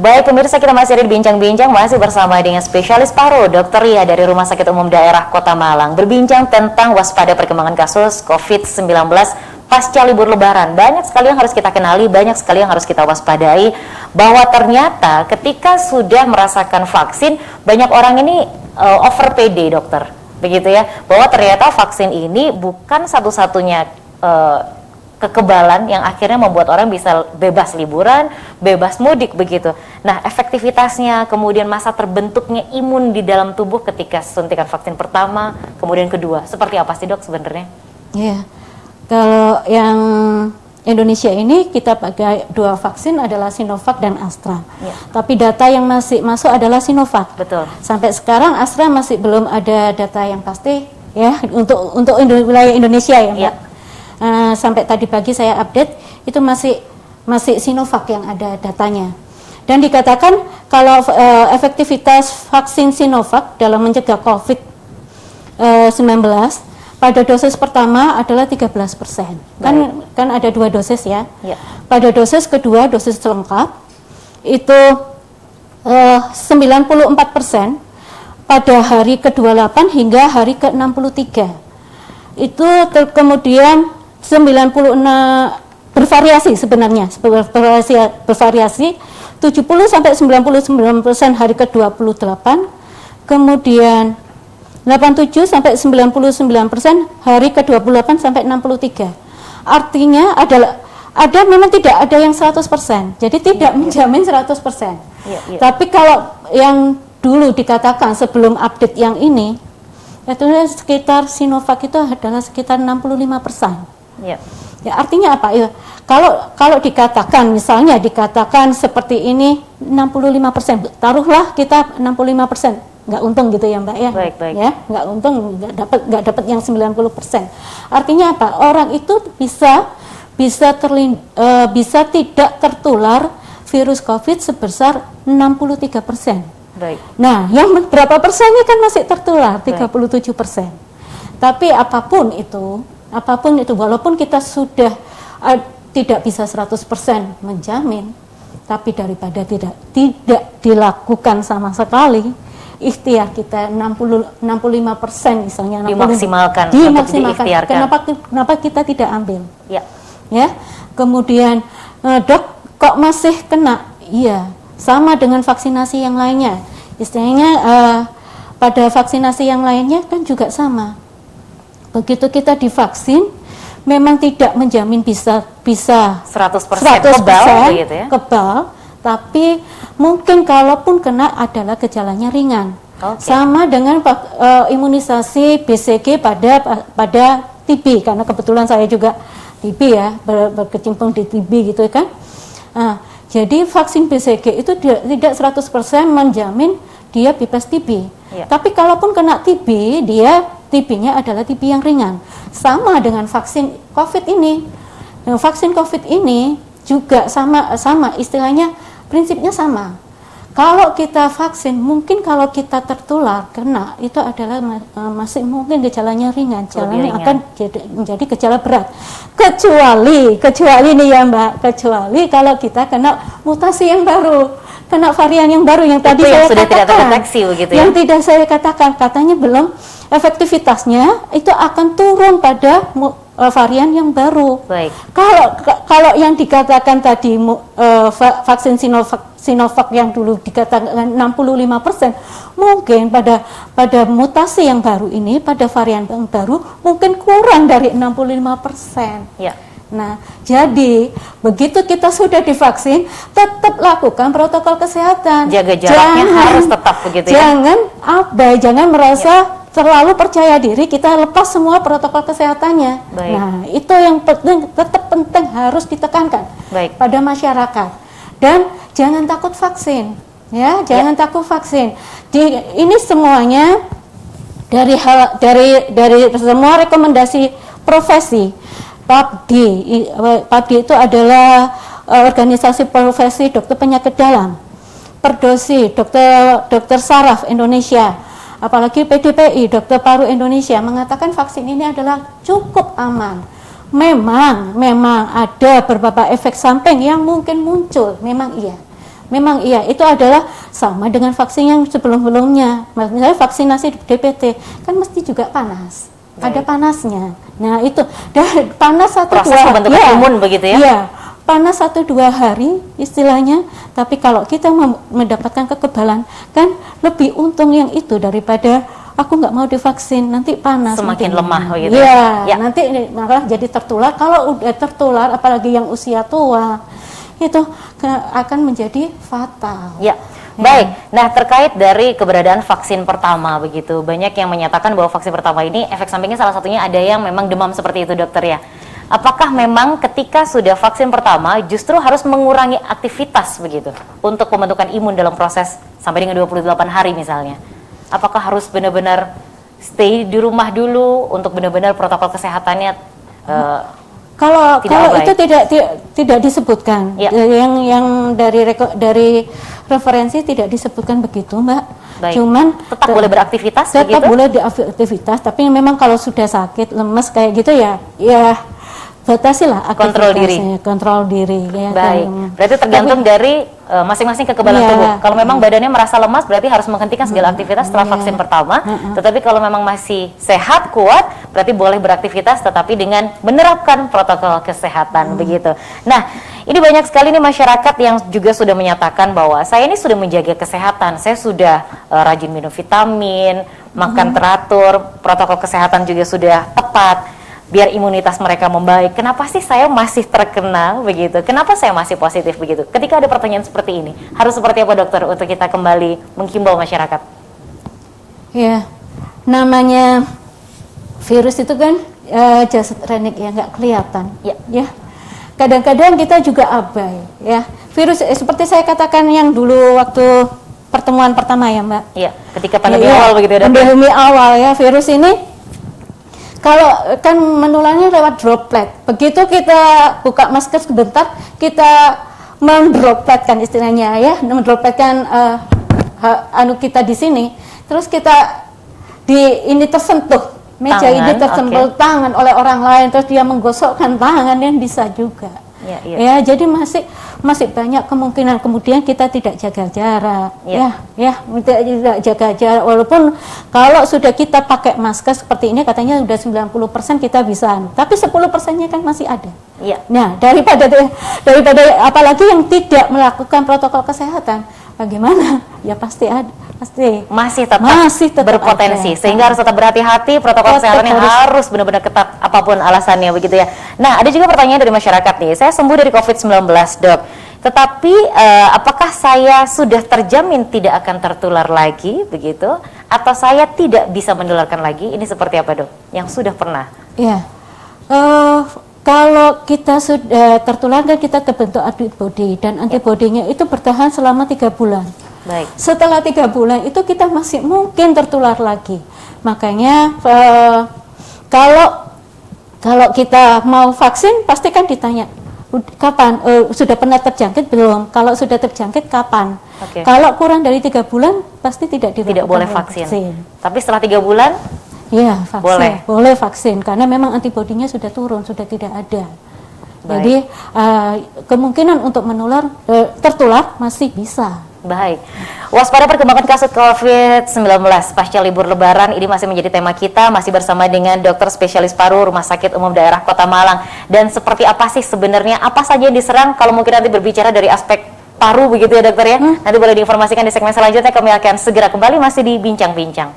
Baik pemirsa, kita masih ada di Bincang-Bincang, masih bersama dengan spesialis paru Dr. Ria dari Rumah Sakit Umum Daerah Kota Malang, berbincang tentang waspada perkembangan kasus COVID-19 pasca libur lebaran. Banyak sekali yang harus kita kenali, banyak sekali yang harus kita waspadai, bahwa ternyata ketika sudah merasakan vaksin, banyak orang ini over PD, dokter, begitu ya, bahwa ternyata vaksin ini bukan satu-satunya kekebalan yang akhirnya membuat orang bisa bebas liburan, bebas mudik begitu. Nah, efektivitasnya, kemudian masa terbentuknya imun di dalam tubuh ketika suntikan vaksin pertama, kemudian kedua, seperti apa sih dok sebenarnya? Iya, kalau yang Indonesia ini kita pakai dua vaksin adalah Sinovac dan Astra. Ya. Tapi data yang masih masuk adalah Sinovac. Betul. Sampai sekarang Astra masih belum ada data yang pasti ya untuk wilayah Indonesia ya, Mbak. Ya. Sampai tadi pagi saya update itu masih Sinovac yang ada datanya. Dan dikatakan kalau efektivitas vaksin Sinovac dalam mencegah COVID-19 pada dosis pertama adalah 13%. Kan ada 2 dosis ya. Ya. Pada dosis kedua, dosis lengkap itu 94% pada hari ke-28 hingga hari ke-63. Itu kemudian 96 bervariasi sebenarnya, bervariasi 70 sampai 99% hari ke-28, kemudian 87 sampai 99% hari ke-28 sampai 63. Artinya ada memang tidak ada yang 100%. Jadi tidak menjamin 100%. Ya. Tapi kalau yang dulu dikatakan sebelum update yang ini, itu sekitar Sinovac itu adalah sekitar 65%. Ya, artinya apa? Ya, kalau dikatakan misalnya dikatakan seperti ini 65%, taruhlah kita 65%, nggak untung gitu ya Mbak ya. Baik. Ya, nggak untung, nggak dapat yang 90%. Artinya apa? Orang itu bisa tidak tertular virus COVID sebesar 63%. Baik. Nah, yang berapa persennya kan masih tertular, 37%. Tapi apapun itu walaupun kita sudah tidak bisa 100% menjamin, tapi daripada tidak dilakukan sama sekali, ikhtiar kita 65% misalnya dimaksimalkan. Kenapa kita tidak ambil? Ya. Kemudian dok kok masih kena? Iya, sama dengan vaksinasi yang lainnya. Istilahnya pada vaksinasi yang lainnya kan juga sama. Begitu kita divaksin, memang tidak menjamin bisa 100% kebal, gitu ya? Kebal, tapi mungkin kalaupun kena adalah gejalanya ringan. Sama dengan imunisasi BCG pada TB, karena kebetulan saya juga TB ya, berkecimpung di TB gitu kan. Jadi vaksin BCG itu tidak 100% menjamin dia bebas TB. Ya. Tapi kalaupun kena TB, TB-nya adalah TB yang ringan. Sama dengan vaksin COVID ini. Nah, vaksin COVID ini juga sama istilahnya, prinsipnya sama. Kalau kita vaksin, mungkin kalau kita tertular, kena, itu adalah masih mungkin gejalanya ringan. Gejalanya akan menjadi gejala berat. Kecuali nih ya Mbak, kecuali kalau kita kena mutasi yang baru, kena varian yang baru yang tadi saya sudah katakan. Tidak terdeteksi begitu ya? Yang tidak saya katakan, katanya belum, efektivitasnya itu akan turun pada varian yang baru. Baik. Kalau yang dikatakan tadi vaksin Sinovac yang dulu dikatakan 65%, mungkin pada mutasi yang baru ini, pada varian yang baru mungkin kurang dari 65%. Ya. Nah, jadi begitu kita sudah divaksin, tetap lakukan protokol kesehatan. Jaga jaraknya harus tetap begitu ya. Jangan merasa terlalu percaya diri, kita lepas semua protokol kesehatannya. Baik. Nah, itu yang tetap penting harus ditekankan pada masyarakat. Dan jangan takut vaksin, ya, jangan takut vaksin. Ini semuanya dari semua rekomendasi profesi. PAPDI itu adalah organisasi profesi dokter penyakit dalam. Perdosi, dokter saraf Indonesia, apalagi PDPI, dokter paru Indonesia mengatakan vaksin ini adalah cukup aman. Memang ada beberapa efek samping yang mungkin muncul, memang iya. memang iya, itu adalah sama dengan vaksin yang sebelum-sebelumnya. Misalnya vaksinasi DPT kan mesti juga panas. Ada panasnya. Nah, itu panas 1-2 proses pembentukan imun begitu ya? Iya, panas 1-2 hari istilahnya. Tapi kalau kita mendapatkan kekebalan, kan lebih untung yang itu daripada aku nggak mau divaksin, nanti panas. Semakin lemah begitu. Iya, nanti malah jadi tertular. Kalau udah tertular, apalagi yang usia tua, itu akan menjadi fatal. Ya. Baik, nah terkait dari keberadaan vaksin pertama begitu, banyak yang menyatakan bahwa vaksin pertama ini efek sampingnya salah satunya ada yang memang demam seperti itu dokter ya. Apakah memang ketika sudah vaksin pertama justru harus mengurangi aktivitas begitu untuk pembentukan imun dalam proses sampai dengan 28 hari misalnya? Apakah harus benar-benar stay di rumah dulu untuk benar-benar protokol kesehatannya Kalau itu tidak disebutkan, ya. Yang dari referensi tidak disebutkan begitu, Mbak. Baik. Cuman tetap boleh beraktivitas, tetap begitu? boleh beraktivitas, tapi memang kalau sudah sakit, lemes kayak gitu ya batasilah aktivitasnya, kontrol diri. Ya, baik, kan. berarti tergantung dari masing-masing kekebalan tubuh. Kalau memang badannya merasa lemas, berarti harus menghentikan segala aktivitas setelah vaksin pertama. Tetapi kalau memang masih sehat, kuat, berarti boleh beraktivitas, tetapi dengan menerapkan protokol kesehatan begitu. Nah, ini banyak sekali nih masyarakat yang juga sudah menyatakan bahwa saya ini sudah menjaga kesehatan, saya sudah rajin minum vitamin, makan teratur, protokol kesehatan juga sudah tepat, biar imunitas mereka membaik. Kenapa sih saya masih terkena begitu? Kenapa saya masih positif begitu? Ketika ada pertanyaan seperti ini, harus seperti apa dokter untuk kita kembali menghimbau masyarakat? Ya, namanya virus itu kan jasad renik ya, nggak kelihatan. Ya. Kadang-kadang kita juga abai. Ya, virus seperti saya katakan yang dulu waktu pertemuan pertama ya, Mbak. Iya, ketika pandemi awal begitu ya, dokter. Pandemi awal ya, virus ini kalau kan menularnya lewat droplet. Begitu kita buka masker sebentar, kita mendropletkan istilahnya ya, mendropletkan kita di sini. Terus kita ini tersentuh, meja ini tersentuh tangan oleh orang lain, terus dia menggosokkan tangan yang bisa juga. Ya, jadi masih banyak kemungkinan kemudian kita tidak jaga jarak, tidak jaga jarak. Walaupun kalau sudah kita pakai masker seperti ini katanya sudah 90% kita bisa, tapi 10%-nya kan masih ada. Nah, daripada apalagi yang tidak melakukan protokol kesehatan, bagaimana? Ya pasti ada, masih tetap berpotensi ada. Sehingga harus tetap berhati-hati, protokol kesehatan yang harus benar-benar ketat apapun alasannya begitu ya. Nah, ada juga pertanyaan dari masyarakat nih. Saya sembuh dari COVID-19, Dok. Tetapi apakah saya sudah terjamin tidak akan tertular lagi begitu, atau saya tidak bisa menularkan lagi? Ini seperti apa, Dok? Yang sudah pernah? Ya. Kalau kita sudah tertular kan kita terbentuk antibody, dan antibodinya itu bertahan selama 3 bulan. Baik. Setelah 3 bulan itu kita masih mungkin tertular lagi. Makanya kalau kita mau vaksin pasti kan ditanya kapan, sudah pernah terjangkit belum? Kalau sudah terjangkit kapan? Kalau kurang dari 3 bulan pasti tidak boleh vaksin. Tapi setelah 3 bulan? Ya, vaksin. Boleh vaksin karena memang antibodinya sudah turun, sudah tidak ada. Baik. Jadi kemungkinan untuk tertular masih bisa. Baik. Waspada perkembangan kasus COVID-19 pasca libur Lebaran, ini masih menjadi tema kita, masih bersama dengan dokter spesialis paru Rumah Sakit Umum Daerah Kota Malang. Dan seperti apa sih sebenarnya, apa saja yang diserang kalau mungkin nanti berbicara dari aspek paru begitu ya dokter ya? Nanti boleh diinformasikan di segmen selanjutnya, kami akan segera kembali masih di Bincang-Bincang.